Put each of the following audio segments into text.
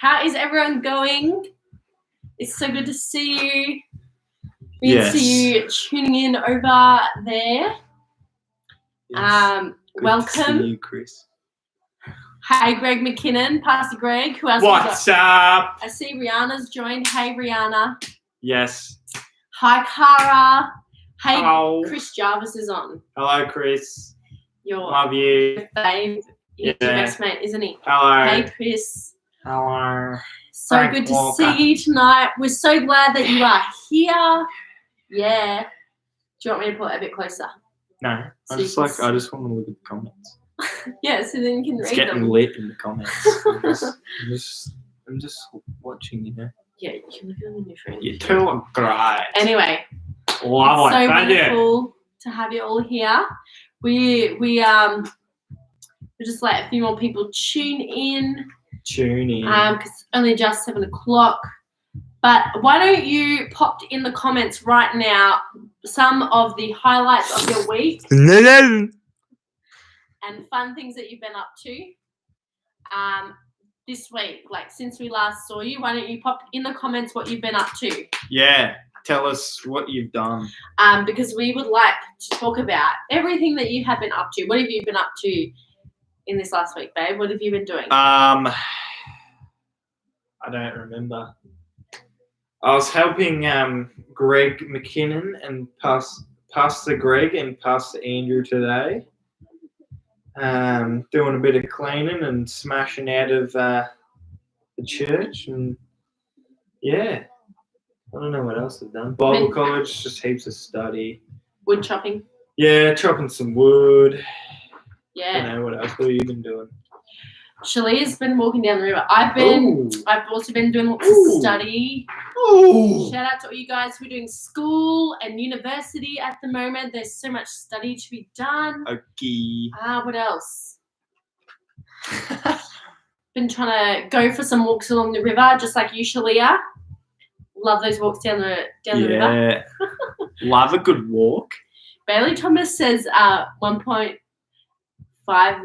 How is everyone going? It's so good to see you. We can see you tuning in over there. Yes. Welcome. To see you, Chris. Hey, Greg McKinnon, Pastor Greg. Who else? What's up? I see Rihanna's joined. Hey, Rihanna. Yes. Hi, Cara. Hey, Hello. Chris Jarvis is on. Hello, Chris. Love you. Fave. Your best mate, isn't he? Hello. Hey, Chris. Hello. So Frank good to Walker. see you tonight. We're so glad that you are here. Yeah. Do you want me to pull it a bit closer? No. So I just want to look at the comments. Yeah, so then you can It's read getting them. lit in the comments. I'm just watching, you know. Yeah, you can look at them on your phone. You two are great. Anyway, Lovely. it's so Thank you. wonderful to have you all here. We just let a few more people tune in. Because it's only just 7 o'clock. But why don't you pop in the comments right now some of the highlights of your week and fun things that you've been up to this week, like since we last saw you. Why don't you pop in the comments what you've been up to? Yeah, tell us what you've done. Because we would like to talk about everything that you have been up to. What have you been up to in this last week, babe? What have you been doing? I don't remember. I was helping Greg McKinnon and Pastor Greg and Pastor Andrew today. Doing a bit of cleaning and smashing out of the church, and yeah, I don't know what else I've done. Bible college, just heaps of study. Wood chopping. Yeah, chopping some wood. Yeah. You know, what else have you been doing? Shalea's been walking down the river. I've also been doing lots of study. Ooh. Shout out to all you guys who are doing school and university at the moment. There's so much study to be done. Okay. What else? Been trying to go for some walks along the river, just like you, Shalea. Love those walks down the river. Yeah. Love a good walk. Bailey Thomas says 1.5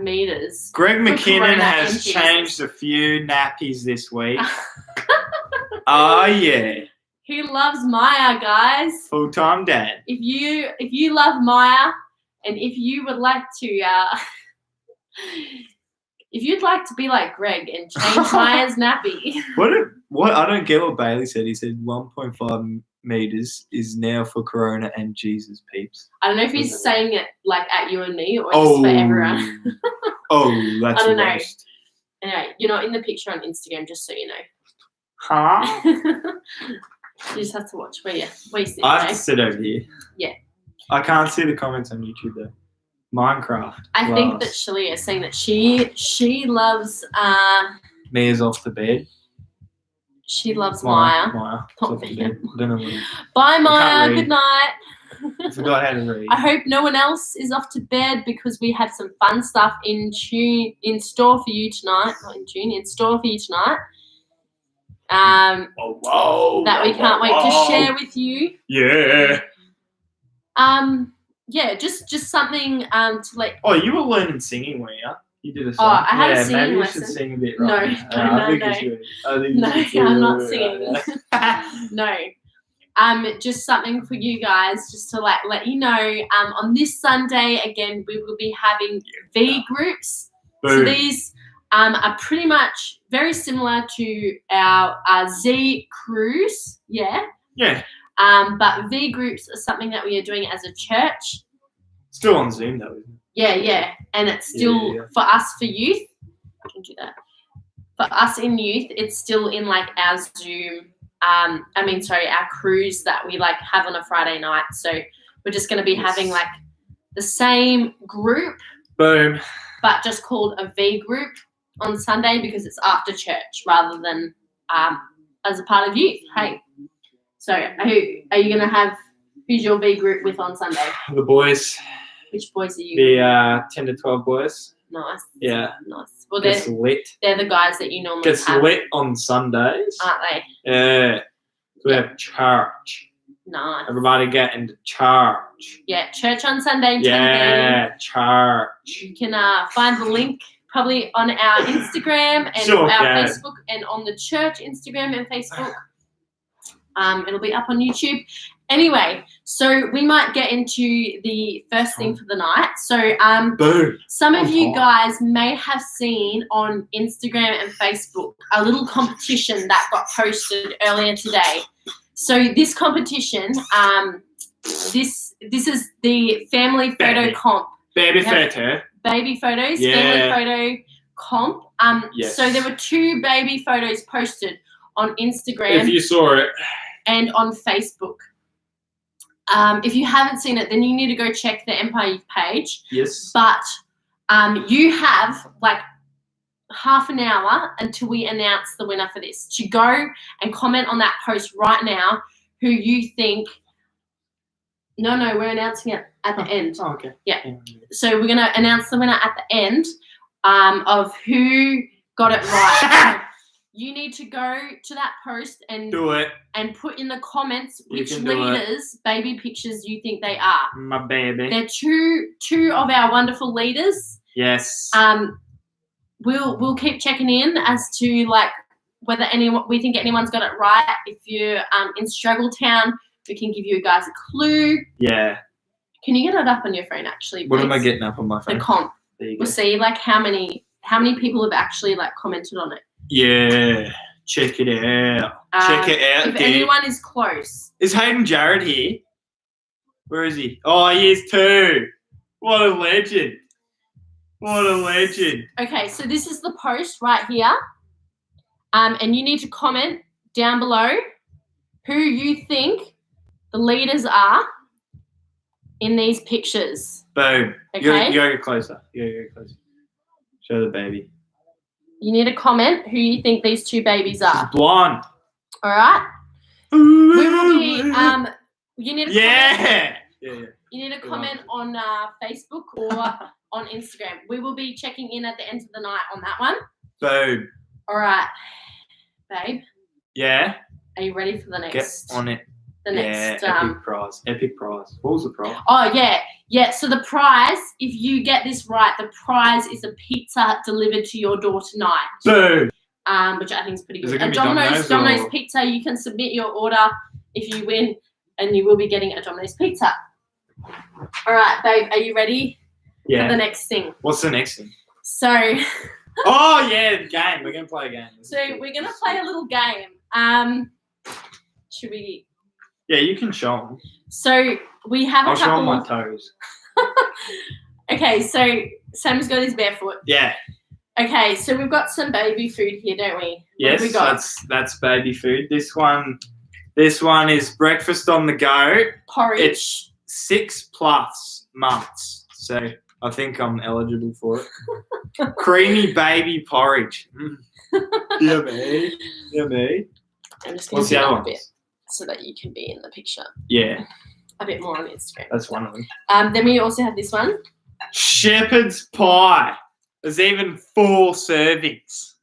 meters. Greg McKinnon has changed a few nappies this week. Oh yeah. He loves Maya, guys. Full-time dad. If you love Maya, and if you would like to, if you'd like to be like Greg and change Maya's nappy. What? I don't get what Bailey said. He said 1.5 meters is now for Corona and Jesus, peeps. I don't know if he's saying it like at you and me or just for everyone. That's I don't know. worst. Anyway, you're not in the picture on Instagram, just so you know. Huh? You just have to watch where you sit. I have to sit over here. Yeah. I can't see the comments on YouTube though. Minecraft. I think that Shalea is saying that she loves Mia's off the bed. She loves Maya. Maya. Don't know what Bye, Maya. Good night. I forgot how to read. I hope no one else is off to bed because we have some fun stuff in store for you tonight. Not in tune, in store for you tonight. That we can't wait to share with you. Yeah. Yeah, just something to let. Oh, you were learning singing, weren't you? You did a song. Oh, I had a singing maybe lesson. You should sing a bit, right? No, No, I'm not singing. No. Just something for you guys, just to let you know. On this Sunday, again, we will be having V groups. Boom. So these are pretty much very similar to our Z cruise. Yeah. Yeah. But V groups are something that we are doing as a church. Still on Zoom though, isn't it? Yeah. And it's still for us for youth. I can do that. For us in youth, it's still in like our Zoom. Our cruise that we like have on a Friday night. So we're just going to be having like the same group. Boom. But just called a V group on Sunday because it's after church rather than as a part of youth. Hey. So are you going to have, who's your V group with on Sunday? The boys. Which boys are you? The 10 to 12 boys. Nice. Yeah. Nice. Well, Gets lit. They're the guys that you normally Gets have. lit on Sundays. Aren't they? Yeah. We have church. Nice. Everybody get into church. Yeah, church on Sunday. Yeah, church. You can find the link probably on our Instagram and Sure, our yeah. Facebook and on the church Instagram and Facebook. It'll be up on YouTube. Anyway, so we might get into the first thing for the night. So Boom. some of you guys may have seen on Instagram and Facebook a little competition that got posted earlier today. So this competition, this is the family photo comp. Baby photo. Baby photos, family photo comp. Yes. So there were 2 baby photos posted on Instagram. If you saw it. And on Facebook. If you haven't seen it, then you need to go check the Empire page. Yes. But you have like half an hour until we announce the winner for this to go and comment on that post right now who you think. No, we're announcing it at the end. Oh, okay. Yeah. So we're going to announce the winner at the end of who got it right. You need to go to that post and do it and put in the comments which leaders' baby pictures you think they are. My baby. They're two of our wonderful leaders. Yes. We'll keep checking in as to like whether we think anyone's got it right. If you're in Struggletown, we can give you guys a clue. Yeah. Can you get it up on your phone actually? Please? What am I getting up on my phone? The comp. There you go. We'll see like how many people have actually like commented on it. Yeah, check it out. Check it out. If anyone is close. Is Hayden Jarrett here? Where is he? Oh, he is too. What a legend. What a legend. Okay, so this is the post right here. And you need to comment down below who you think the leaders are in these pictures. Boom. Okay. You gotta get closer. Show the baby. You need to comment who you think these 2 babies are. She's blonde. All right. We will be. You need to comment. Yeah. You need to comment on Facebook or on Instagram. We will be checking in at the end of the night on that one. Boom. All right, babe. Yeah. Are you ready for the next? Get on it. The next. Epic prize. Epic prize. What was the prize? Oh yeah. So the prize, if you get this right, the prize is a pizza delivered to your door tonight. Boom. Which I think is pretty good. Is it gonna be Domino's Pizza. You can submit your order if you win, and you will be getting a Domino's Pizza. All right, babe. Are you ready for the next thing? What's the next thing? So. Oh yeah, the game. We're gonna play a game. So we're gonna play a little game. Should we? Yeah, you can show them. So we have I'll show them my toes. Okay, so Sam's got his barefoot. Yeah. Okay, so we've got some baby food here, don't we? Yes, we got? that's baby food. This one is breakfast on the go. Porridge. It's 6+ months, so I think I'm eligible for it. Creamy baby porridge. Yummy. I'm just going to do that a bit so that you can be in the picture. Yeah. A bit more on Instagram. That's one of them. Then we also have this one. Shepherd's pie. There's even 4 servings.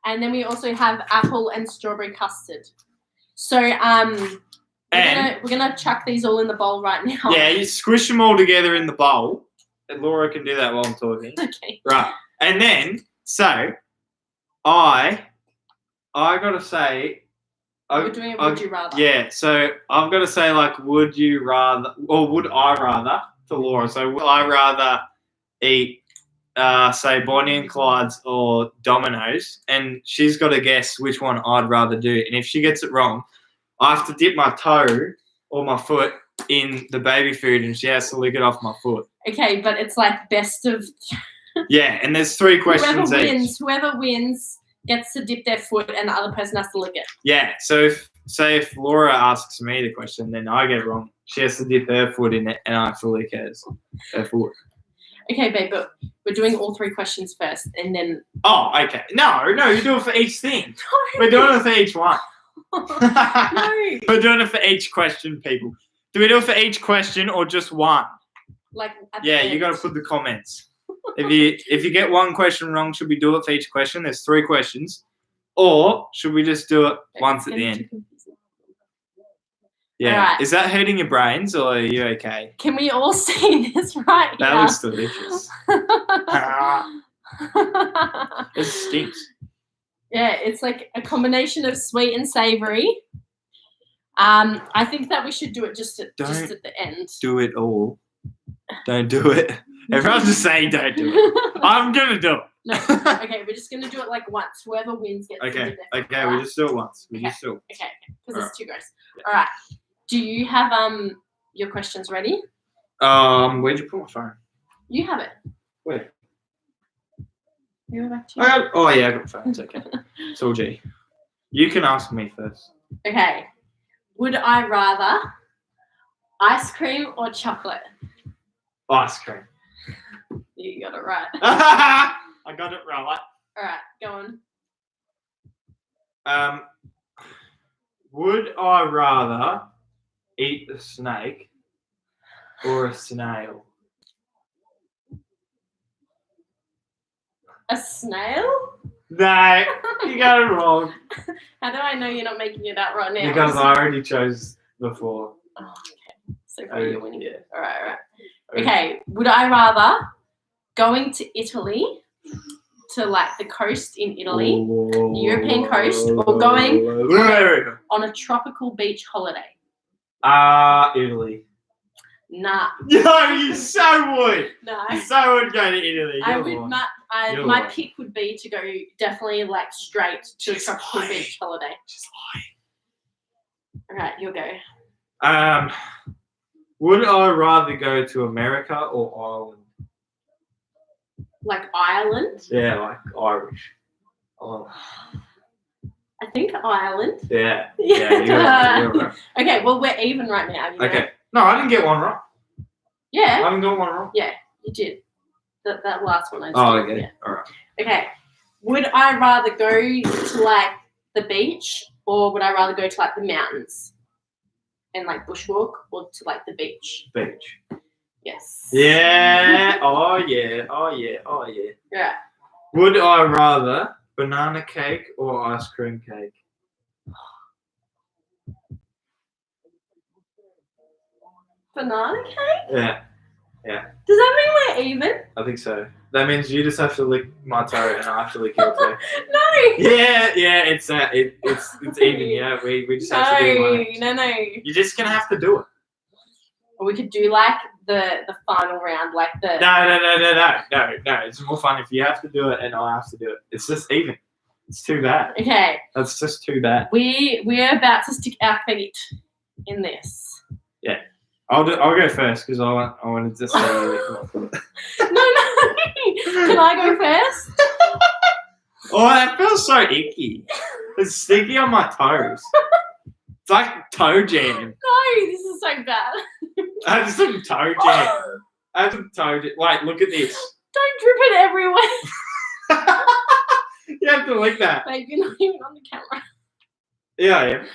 And then we also have apple and strawberry custard. So we're gonna chuck these all in the bowl right now. Yeah, you squish them all together in the bowl. And Laura can do that while I'm talking. Okay. Right. And then, so I gotta say. We're doing a would you rather. Yeah, so I've got to say, like, would you rather, or would I rather, to Laura. So would I rather eat, say, Bonnie and Clyde's or Domino's? And she's got to guess which one I'd rather do. And if she gets it wrong, I have to dip my toe or my foot in the baby food and she has to lick it off my foot. Okay, but it's like best of... Yeah, and there's 3 questions Whoever wins gets to dip their foot and the other person has to lick it. Yeah, so if Laura asks me the question, then I get it wrong. She has to dip her foot in it and I have to lick her foot. Okay, babe, but we're doing all 3 questions first and then... Oh, okay. No, you do it for each thing. We're doing it for each one. No. We're doing it for each question, people. Do we do it for each question or just one? Like you got to put the comments. If you get one question wrong, should we do it for each question? There's 3 questions. Or should we just do it once at the end? Yeah. Right. Is that hurting your brains or are you okay? Can we all see this right That here? looks delicious. It stinks. Yeah, it's like a combination of sweet and savoury. I think that we should do it just at the end. Do it all. Don't do it. Everyone's just saying don't do it. I'm gonna do it. No. Okay, we're just gonna do it like once. Whoever wins gets Okay. to Okay, we just do it once. Okay, because it's too gross. Yeah. All right. Do you have your questions ready? Where'd you put my phone? You have it. Where? Go back to you. Oh yeah, I got my phone. It's okay. It's all G. You can ask me first. Okay. Would I rather ice cream or chocolate? Ice cream. You got it right. I got it right. All right, go on. Would I rather eat a snake or a snail? A snail? No, you got it wrong. How do I know you're not making it out right now? Because I already chose before. Oh, okay. So far you're winning. Yeah. All right. Okay. Would I rather going to Italy, to like the coast in Italy, the European coast, or going on a tropical beach holiday? Italy. Nah. No, you so would. No. You so would go to Italy. My pick would be to go definitely like straight to a tropical beach holiday. Just All right, you'll go. Would I rather go to America or Ireland? Like Ireland? Yeah, like Irish. Oh. I think Ireland. Yeah, you're right. Okay, well we're even right now. You know? Okay. No, I didn't get one right. Yeah. I haven't got one wrong. Yeah, you did. That last one I did. Oh, okay. Yeah. All right. Okay. Would I rather go to like the beach or would I rather go to like the mountains and like bushwalk or to like the beach? Beach. Yes. Yeah. Oh yeah. Oh yeah. Oh yeah. Yeah. Would I rather banana cake or ice cream cake? Banana cake? Yeah. Does that mean we're even? I think so. That means you just have to lick my toe and I have to lick your toe. No. Yeah, it's even. Yeah, we just have to do one. No. You're just gonna have to do it. Or we could do like the final round, like the. No. It's more fun if you have to do it and I have to do it. It's just even. It's too bad. Okay. That's just too bad. We're about to stick our feet in this. Yeah. I'll go first because I wanted to say. No. Can I go first? Oh, that feels so icky. It's sticky on my toes. It's like toe jam. No, this is so bad. I have some toe jam. Wait, look at this. Don't drip it everywhere. You have to lick that. Babe, you're not even on the camera. Yeah, I am.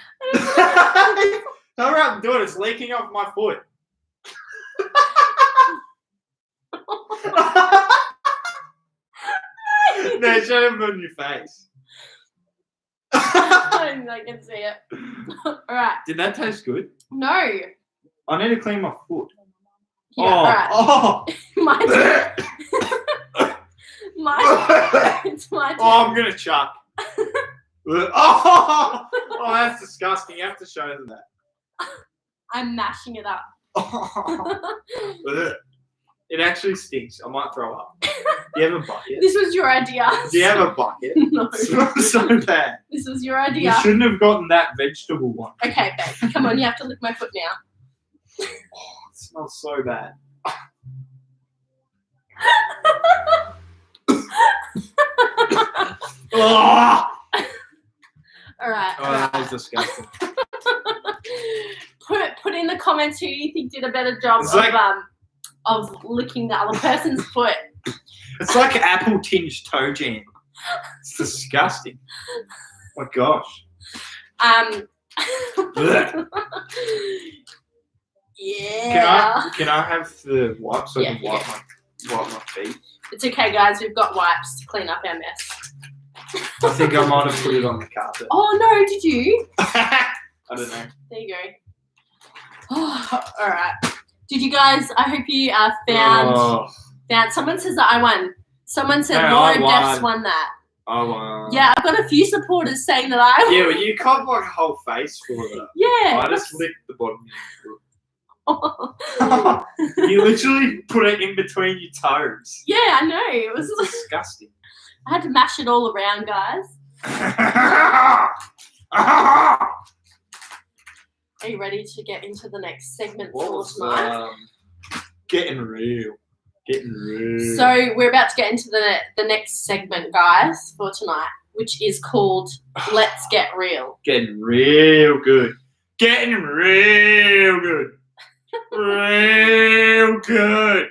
All right, I'm doing it. It's leaking off my foot. No, show him on your face. I can see it. All right. Did that taste good? No. I need to clean my foot. Yeah, all right. Oh. My turn. It's my turn. Oh, I'm gonna chuck. Oh, that's disgusting. You have to show them that. I'm mashing it up. It actually stinks. I might throw up. Do you have a bucket? This was your idea. Do you have a bucket? No. It smells so bad. This was your idea. You shouldn't have gotten that vegetable one. Okay, babe. Come on, you have to lick my foot now. Oh, it smells so bad. Oh! All right. Oh, that was disgusting. Put in the comments who you think did a better job of licking the other person's foot. It's like apple tinged toe jam. It's disgusting. Oh my gosh. Yeah. Can I have the wipes so I can wipe my feet? It's okay, guys. We've got wipes to clean up our mess. I think I might have put it on the carpet. Oh no! Did you? I don't know. There you go. Oh, all right. Did you guys? I hope you found. Someone says that I won. Someone said No, Laura I won. Defs won that. Oh, Yeah, I've got a few supporters saying that I won. Yeah, but you covered like a whole face for that. Yeah. I just licked the bottom of your foot. You literally put it in between your toes. Yeah, I know. It was disgusting. I had to mash it all around, guys. Are you ready to get into the next segment for tonight? Getting real. So we're about to get into the next segment, guys, for tonight, which is called Let's Get Real. Getting real good. Getting real good. Real good.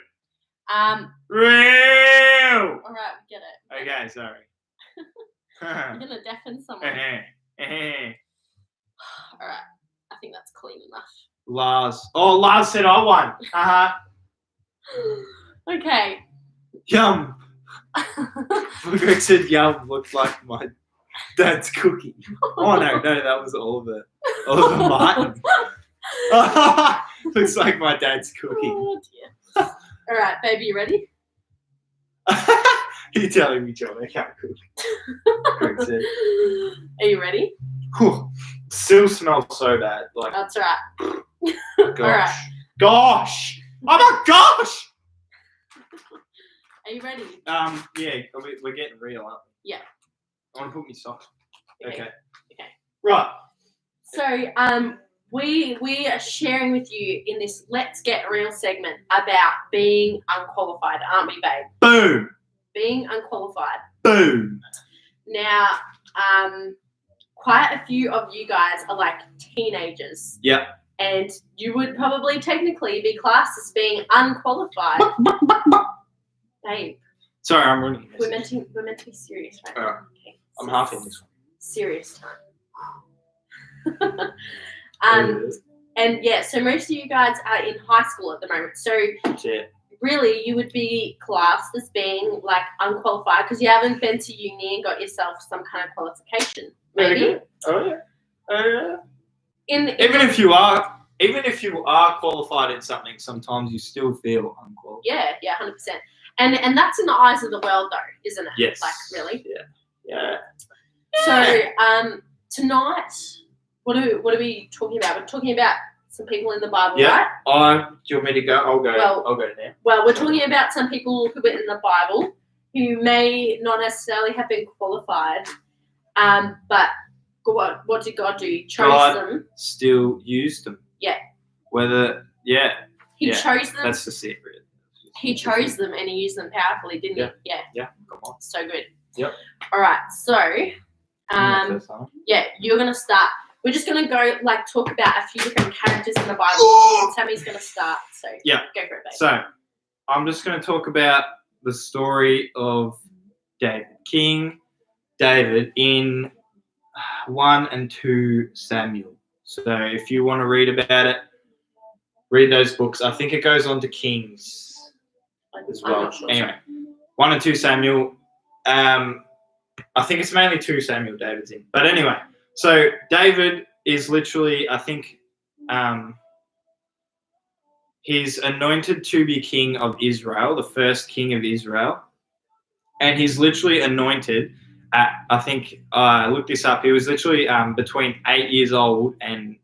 Real. All right, we get it. Okay, sorry. You're gonna deafen someone. All right, I think that's clean enough. Lars said I won. Okay. Yum. Greg said yum looks like my dad's cookie. Oh no, that was Oliver. Oliver Martin. Looks like my dad's cookie. Oh dear. All right, baby, you ready? You're telling me, John, I can't cook. Greg said. Are you ready? Whew. Still smells so bad. Like that's right. Gosh. All right. Gosh. Oh my gosh. Are you ready? Yeah, we're getting real, aren't we? Yeah. I want to put my socks. Okay. Okay. Right. So, we are sharing with you in this Let's Get Real segment about being unqualified, aren't we, babe? Boom. Being unqualified. Boom. Now, quite a few of you guys are like teenagers. Yep. And you would probably technically be classed as being unqualified. Babe. Sorry, I'm running. We're meant to be serious right now. Okay. I'm half in this one. Serious time. And yeah, so most of you guys are in high school at the moment. So really, you would be classed as being like unqualified because you haven't been to uni and got yourself some kind of qualification. Maybe. Oh yeah. Even if you are qualified in something, sometimes you still feel unqualified. Yeah, 100%. And that's in the eyes of the world, though, isn't it? Yes. Like, really? Yeah. So, tonight, what are we talking about? We're talking about some people in the Bible, right? Do you want me to go? I'll go now. Well, we're talking about some people who were in the Bible who may not necessarily have been qualified, but what did God do? He chose them. Still used them. Yeah. He chose them. That's the secret. He chose them and he used them powerfully, didn't he? Yeah. Come on. So good. Yep. All right. So, you're gonna start. We're just gonna go talk about a few different characters in the Bible. And Sammy's gonna start. So go for it, babe. So I'm just gonna talk about the story of King David in 1 and 2 Samuel. So if you want to read about it, read those books. I think it goes on to Kings as well. Anyway, 1 and 2 Samuel. I think it's mainly 2 Samuel David's in. But anyway, so David is literally, I think, he's anointed to be king of Israel, the first king of Israel. And he's literally anointed at, I think, I looked this up, he was literally between 8 years old and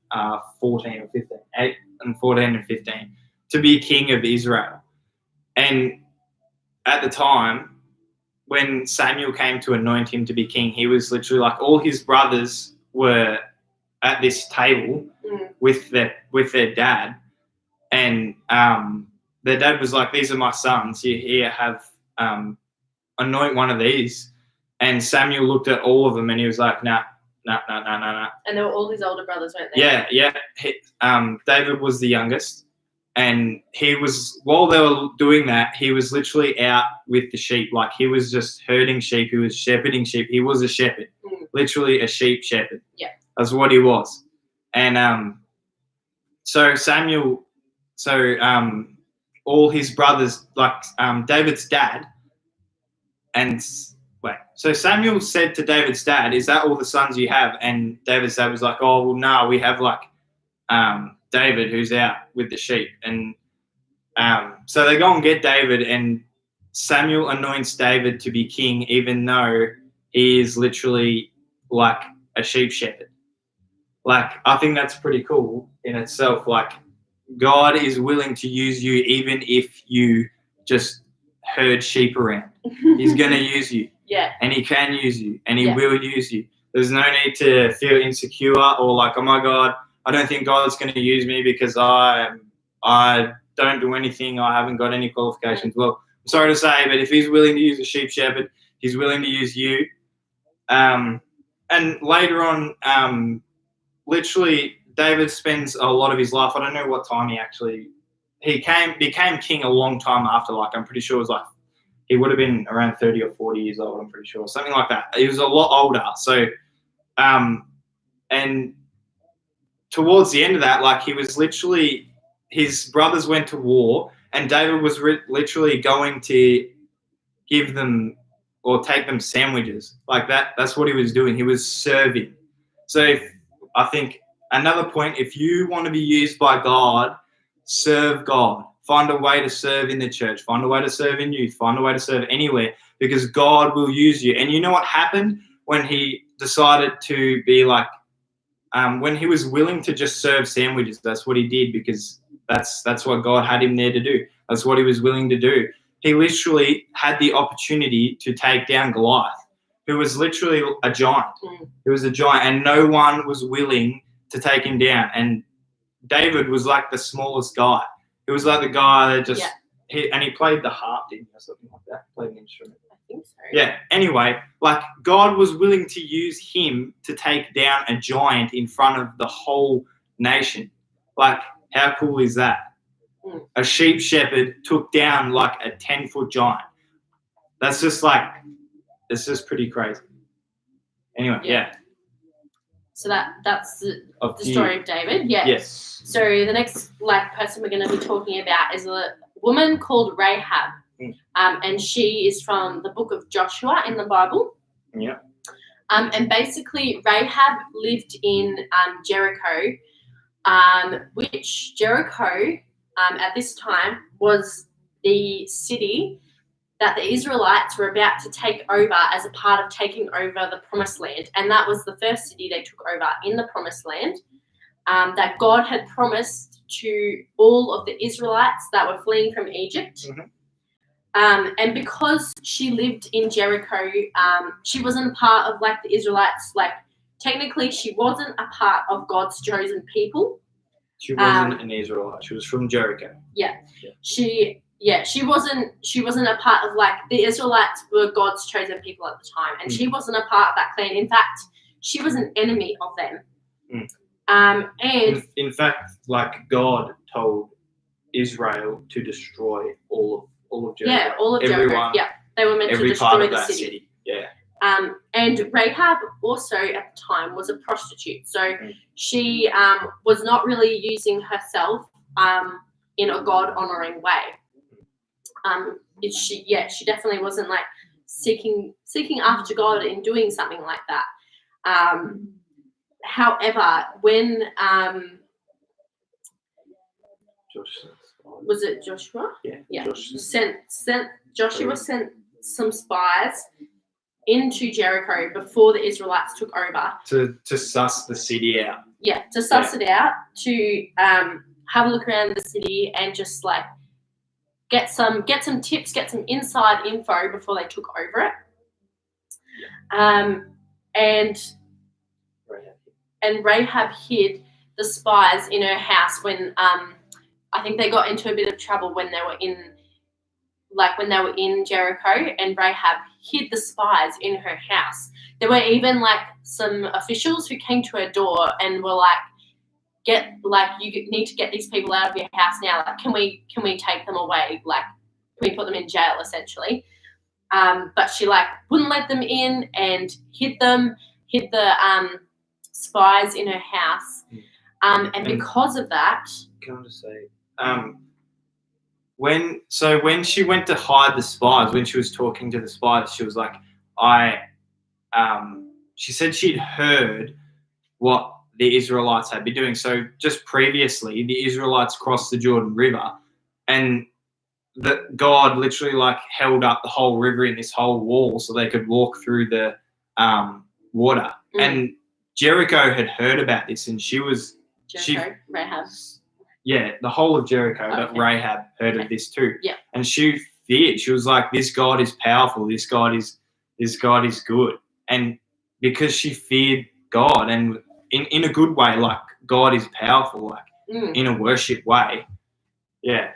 14 or 15. 8 and 14 and 15 to be king of Israel. And at the time, when Samuel came to anoint him to be king, he was literally like all his brothers were at this table with their dad, and their dad was like, "These are my sons. Here have anoint one of these." And Samuel looked at all of them and he was like, "Nah." And they were all his older brothers, weren't they? Yeah. David was the youngest. And he was, while they were doing that, he was literally out with the sheep. Like he was just herding sheep. He was shepherding sheep. He was a shepherd, literally a sheep shepherd. Yeah. That's what he was. And all his brothers, like David's dad, so Samuel said to David's dad, "Is that all the sons you have?" And David's dad was like, "Oh, well, no, we have David who's out with the sheep." And so they go and get David, and Samuel anoints David to be king, even though he is literally like a sheep shepherd. Like, I think that's pretty cool in itself. Like, God is willing to use you even if you just herd sheep around. He's going to use you. Yeah. And he can use you, and he will use you. There's no need to feel insecure or like, oh my God, I don't think God's going to use me because I don't do anything. I haven't got any qualifications. Well, I'm sorry to say, but if he's willing to use a sheep shepherd, he's willing to use you. And later on, literally, David spends a lot of his life. I don't know what time he became king a long time after. Like, I'm pretty sure it was like he would have been around 30 or 40 years old. I'm pretty sure, something like that. He was a lot older. So, and towards the end of that, like, he was literally, his brothers went to war, and David was literally going to give them or take them sandwiches. Like that. That's what he was doing. He was serving. So I think another point, if you want to be used by God, serve God. Find a way to serve in the church. Find a way to serve in youth. Find a way to serve anywhere, because God will use you. And you know what happened when he decided to be like, when he was willing to just serve sandwiches? That's what he did, because that's what God had him there to do. That's what he was willing to do. He literally had the opportunity to take down Goliath, who was literally a giant. He was a giant, and no one was willing to take him down. And David was like the smallest guy. He was like the guy that just he played the harp, didn't he, or something like that? Played an instrument. I think so. Yeah. Anyway, like, God was willing to use him to take down a giant in front of the whole nation. Like, how cool is that? A sheep shepherd took down like a 10-foot giant. That's just like, it's just pretty crazy. Anyway, yeah. So that's the story of David. Yeah. Yes. So the next person we're going to be talking about is a woman called Rahab, and she is from the book of Joshua in the Bible. Yeah. And basically, Rahab lived in Jericho, which Jericho at this time was the city that the Israelites were about to take over as a part of taking over the Promised Land. And that was the first city they took over in the Promised Land, that God had promised to all of the Israelites that were fleeing from Egypt. And because she lived in Jericho, she wasn't a part of like the Israelites. Like, technically, she wasn't a part of God's chosen people. She wasn't an Israelite. She was from Jericho. Yeah. She wasn't a part of, like, the Israelites were God's chosen people at the time, and she wasn't a part of that clan. In fact, she was an enemy of them. And in fact, like, God told Israel to destroy all of Jericho. Yeah, all of Jericho. Yeah, they were meant to destroy the city. Yeah. And Rahab also at the time was a prostitute, so she was not really using herself in a God-honoring way. She definitely wasn't like seeking after God in doing something like that. However, when was it Joshua? Yeah. Joshua sent some spies into Jericho before the Israelites took over to suss the city out. Yeah, to suss it out, to have a look around the city and just like get some tips, get some inside info before they took over it. And Rahab hid the spies in her house when I think they got into a bit of trouble when they were in Jericho, and Rahab hid the spies in her house. There were even like some officials who came to her door and were like, you need to get these people out of your house now. Like, can we take them away? Like, can we put them in jail essentially? But she like wouldn't let them in and hid the spies in her house. And because of that, can I just say, when she went to hide the spies, when she was talking to the spies, she was like, she said she'd heard what the Israelites had been doing. So just previously, the Israelites crossed the Jordan River, and that God literally like held up the whole river in this whole wall so they could walk through the water. And Jericho had heard about this, and Rahab. Yeah, the whole of Jericho, but Rahab heard of this too. Yeah. And she feared. She was like, "This God is powerful. This God is good." And because she feared God, and in a good way, like God is powerful, like in a worship way. Yeah.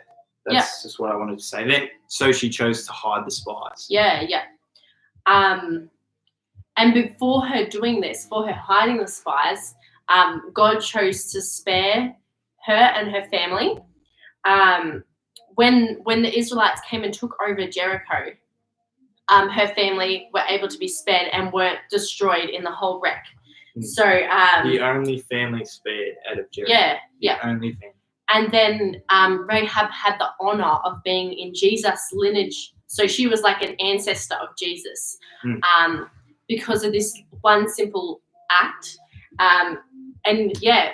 That's just what I wanted to say. Then, so she chose to hide the spies. Yeah. And before her doing this, for her hiding the spies, God chose to spare her and her family. When the Israelites came and took over Jericho, her family were able to be spared and weren't destroyed in the whole wreck. So the only family spared out of Jericho. Yeah. Only family. And then Rahab had the honor of being in Jesus' lineage. So she was like an ancestor of Jesus because of this one simple act. And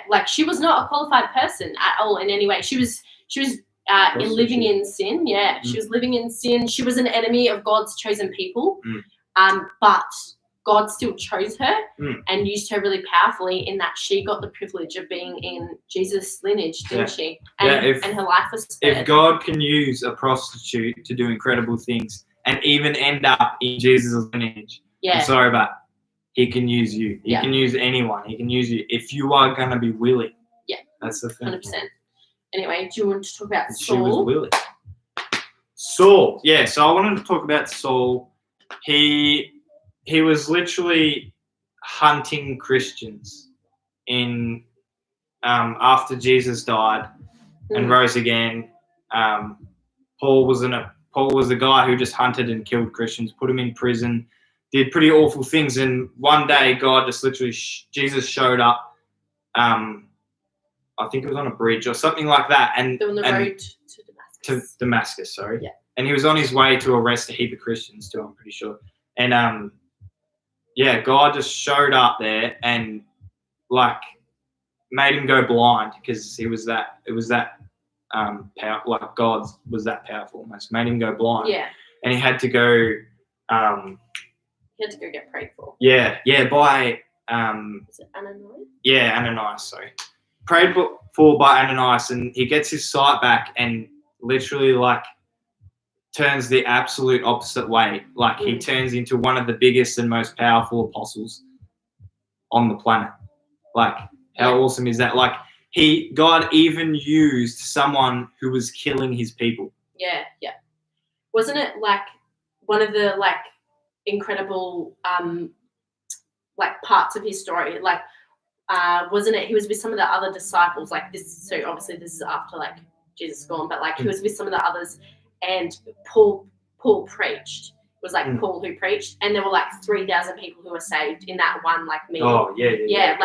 like she was not a qualified person at all in any way. She was living in sin. Yeah, she was living in sin. She was an enemy of God's chosen people. But God still chose her and used her really powerfully in that she got the privilege of being in Jesus' lineage, didn't she? And, and her life was spared. If God can use a prostitute to do incredible things and even end up in Jesus' lineage, I'm sorry, but he can use you. He can use anyone. He can use you if you are going to be willing. Yeah. That's the thing. 100%. Anyway, do you want to talk about Saul? She was willing. Saul. Yeah, so I wanted to talk about Saul. He was literally hunting Christians in after Jesus died and rose again. Paul was the guy who just hunted and killed Christians, put them in prison, did pretty awful things. And one day, God just literally Jesus showed up. I think it was on a bridge or something like that, and on the road to Damascus. To Damascus, sorry. Yeah. And he was on his way to arrest a heap of Christians too, I'm pretty sure. And God just showed up there and like made him go blind because it was that power, like God was that powerful almost, made him go blind. Yeah. And he had to go he had to go get prayed for. Yeah, by is it Ananias? Yeah, Ananias, sorry. Prayed for by Ananias, and he gets his sight back and literally like turns the absolute opposite way. Like he turns into one of the biggest and most powerful apostles on the planet. Like how awesome is that? Like God even used someone who was killing his people. Yeah. Wasn't it like one of the like incredible like parts of his story? Like wasn't it he was with some of the other disciples like this? So obviously this is after like Jesus is gone, but like he was with some of the others. And Paul preached. It was like Paul who preached, and there were like 3,000 people who were saved in that one like meeting. Oh yeah.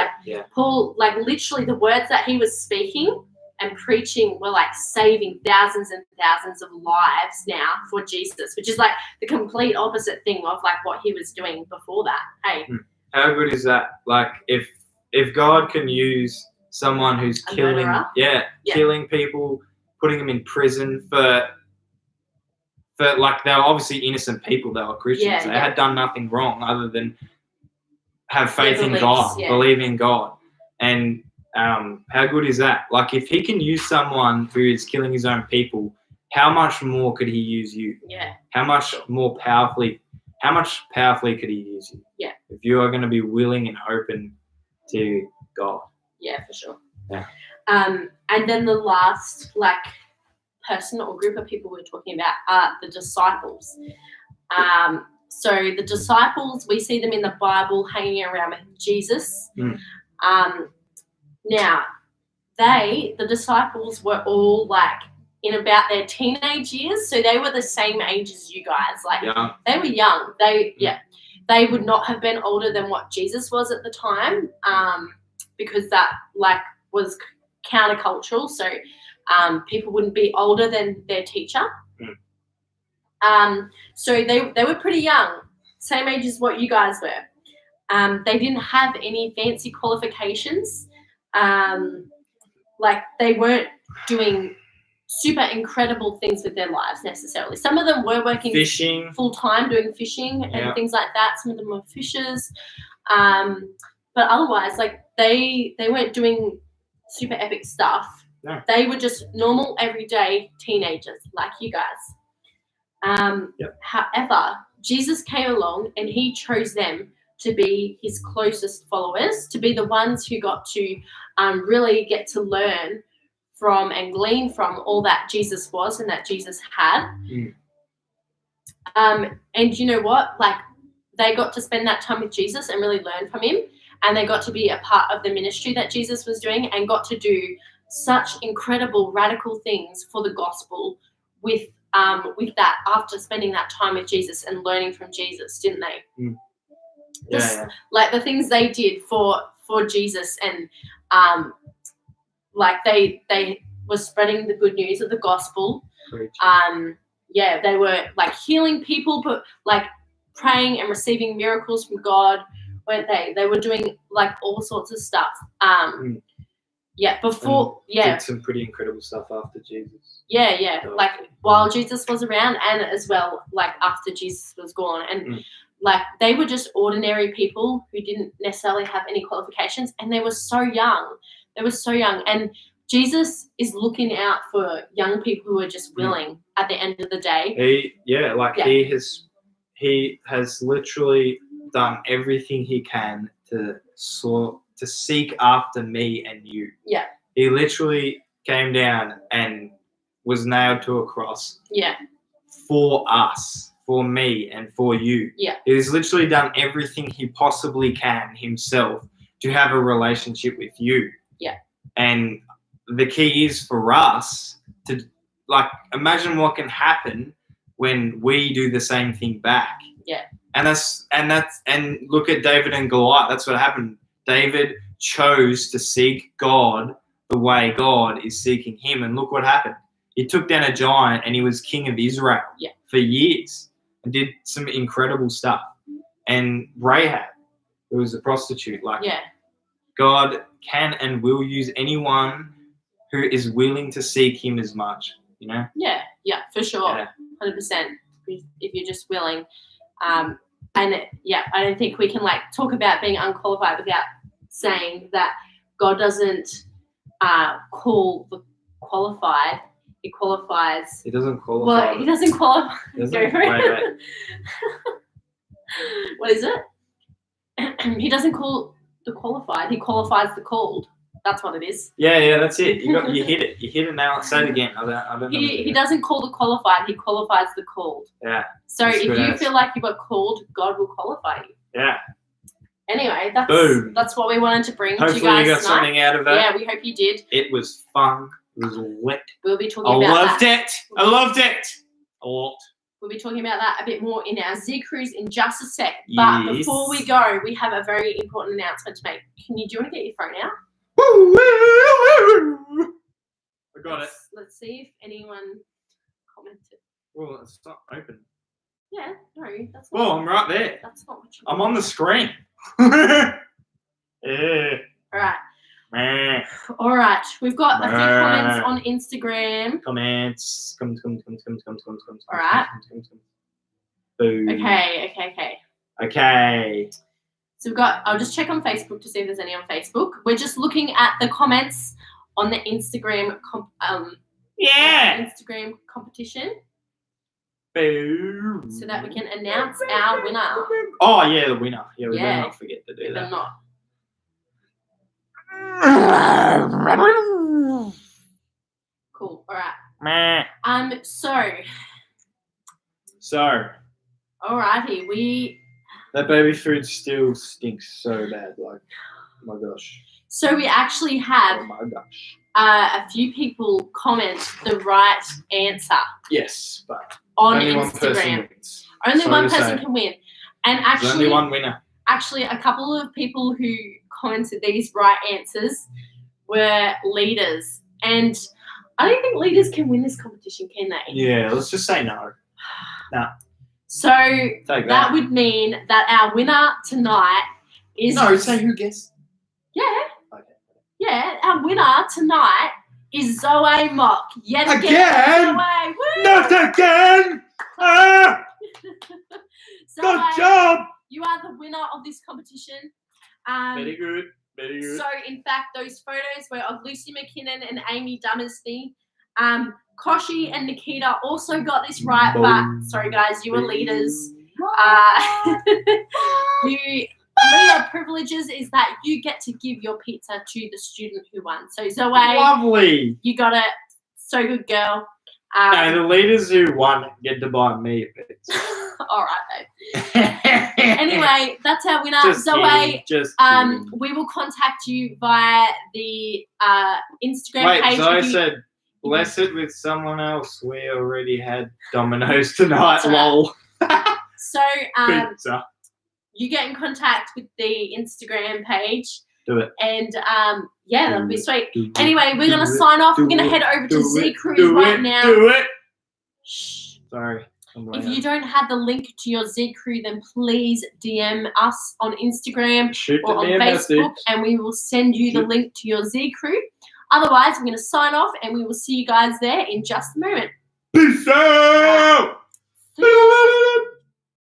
Paul, like literally the words that he was speaking and preaching were like saving thousands and thousands of lives now for Jesus, which is like the complete opposite thing of like what he was doing before that. Hey, how good is that? Like if God can use someone who's killing people, putting them in prison for like they were obviously innocent people, they were Christians. They had done nothing wrong other than have faith in God, believe in God. And how good is that? Like if he can use someone who is killing his own people, how much more could he use you? Yeah. How much powerfully could he use you? Yeah. If you are going to be willing and open to God. Yeah, for sure. Yeah. And then the last like person or group of people we're talking about are the disciples. So the disciples, we see them in the Bible hanging around with Jesus. Now, the disciples were all like in about their teenage years, so they were the same age as you guys. Like they were young. They would not have been older than what Jesus was at the time, because that like was countercultural. So people wouldn't be older than their teacher. So they were pretty young, same age as what you guys were. They didn't have any fancy qualifications. Like they weren't doing super incredible things with their lives necessarily. Some of them were working fishing full time, doing fishing and things like that. Some of them were fishers, but otherwise, like they weren't doing super epic stuff. No. They were just normal, everyday teenagers like you guys. However, Jesus came along and he chose them to be his closest followers, to be the ones who got to really get to learn from and glean from all that Jesus was and that Jesus had. And you know what? Like, they got to spend that time with Jesus and really learn from him, and they got to be a part of the ministry that Jesus was doing and got to do such incredible, radical things for the gospel with that, after spending that time with Jesus and learning from Jesus, didn't they? Like the things they did for Jesus, and like they were spreading the good news of the gospel. They were like healing people, but like praying and receiving miracles from God, weren't they? They were doing like all sorts of stuff. Did some pretty incredible stuff after Jesus. Like while Jesus was around, and as well like after Jesus was gone, and like they were just ordinary people who didn't necessarily have any qualifications, and they were so young. And Jesus is looking out for young people who are just willing at the end of the day. He has literally done everything he can to seek after me and you. Yeah. He literally came down and was nailed to a cross. Yeah. For us, for me, and for you. Yeah. He's literally done everything he possibly can himself to have a relationship with you. Yeah. And the key is for us to, like, imagine what can happen when we do the same thing back. Yeah. And look at David and Goliath. That's what happened. David chose to seek God the way God is seeking him, and look what happened. He took down a giant, and he was king of Israel for years, and did some incredible stuff. And Rahab, who was a prostitute, God can and will use anyone who is willing to seek him as much, you know? Yeah, for sure. 100%. If you're just willing. I don't think we can like talk about being unqualified without saying that God doesn't call the qualified. He qualifies. He doesn't qualify. Well, he doesn't qualify. Go for it. What is it? He doesn't call the qualified. He qualifies the called. That's what it is. Yeah, that's it. You hit it. You hit it now. Say it again. I don't know. He doesn't call the qualified. He qualifies the called. Yeah. So if you feel like you got called, God will qualify you. Yeah. Anyway, that's what we wanted to bring Hopefully to you guys you got tonight. something out of that. Yeah, we hope you did. It was fun. It was lit. We'll be talking about that. I loved it. A lot. We'll be talking about that a bit more in our Z Cruise in just a sec. But before we go, we have a very important announcement to make. Do you want to get your phone out? I got it. Let's see if anyone commented. Well, it's not open. Yeah, no, that's not. Well, I'm right there. That's not what you I'm on the screen. Yeah. All right. We've got a few comments on Instagram. Comments. Come. All right. Boom. Okay. So I'll just check on Facebook to see if there's any on Facebook. We're just looking at the comments on the Instagram Instagram competition. Boom. So that we can announce our winner. Oh yeah, the winner. Yeah, we better not forget to do that. Better not. Cool. All right. So. Alrighty, that baby food still stinks so bad. Like, oh my gosh. So we actually had a few people comment the right answer. Yes, but on only Instagram. Only one person can win. And actually, there's only one winner. Actually, a couple of people who commented these right answers were leaders. And I don't think leaders can win this competition, can they? Yeah, let's just say no. No. So that would mean that our winner tonight is... No, say who guessed. Yeah. Okay. Yeah, our winner tonight is Zoe Mock. Yet Again? Zoe. Woo! Not again! Ah! Zoe, Good job! you are the winner of this competition. Very good. Very good. So, in fact, those photos were of Lucy McKinnon and Amy Dummersby. Koshi and Nikita also got this right, but sorry, guys, you were leaders. Leader privileges is that you get to give your pizza to the student who won. So, Zoe, lovely. You got it. So good, girl. No, the leaders who won get to buy me a pizza. All right, babe. Anyway, that's our winner. Just Zoe, kidding. we will contact you via the Instagram page. Zoe said, bless it with someone else. We already had Domino's tonight, lol. So, Pizza. You get in contact with the Instagram page. Do it. And, that'll be sweet. Anyway, we're going to sign off. We're going to head over to Z Cruise right now. Do it. Shh. Sorry. If you don't have the link to your Z Crew, then please DM us on Instagram or on Facebook, and we will send you the link to your Z Crew. Otherwise, we're going to sign off, and we will see you guys there in just a moment. Peace out!